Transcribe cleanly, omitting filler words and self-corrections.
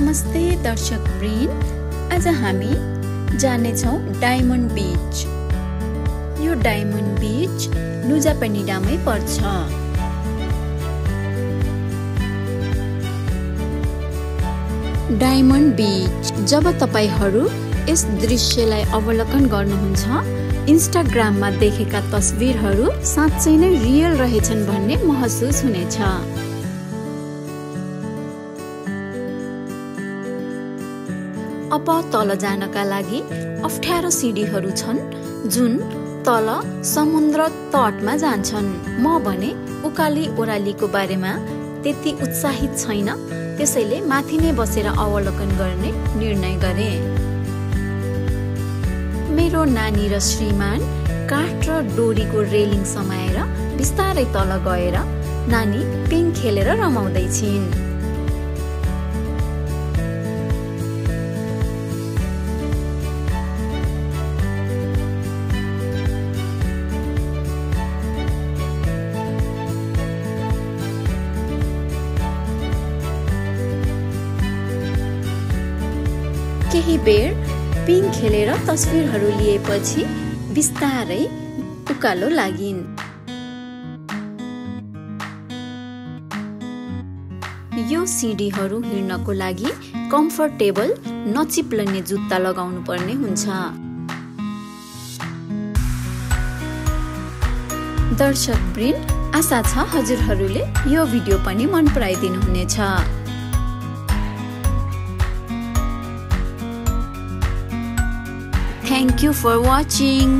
नमस्ते दर्शक वृन्द, आज हामी जानेछौँ डायमन्ड बीच। यो डायमन्ड बीच नुजा पेनिडामै पर्छ। डायमन्ड बीच। जब तपाईहरू यस दृश्यलाई अवलोकन गर्नुहुन्छ, इन्स्टाग्राममा देखेका तस्बिरहरू साँच्चै नै रियल रहेछन् भन्ने महसुस हुनेछ। अब तल जानका लागि अप्ठ्यारो सिडीहरू छन् जुन तल समुद्र तटमा जान्छन्। म भने उकाली ओह्रालीको बारेमा त्यति उत्साहित छैन, त्यसैले माथि नै बसेर अवलोकन गर्ने निर्णय गरे। मेरो नानी र श्रीमान काठ र डोरीको रेलिङ समाएर बिस्तारै तल गएर नानी पिङ खेलेर रमाउँदै छिन्। केही बेर पिङ खेलेर तस्बिरहरू लिएपछि बिस्तारै उकालो लागिन्। यो सिडीहरू हिँड्नको लागि कम्फर्टेबल नचिप्लने जुत्ता लगाउनु पर्ने हुन्छ। दर्शक वृन्द, आशा छ हजुरहरूले यो भिडियो पनि मन पराइदिनु हुनेछ। Thank you for watching.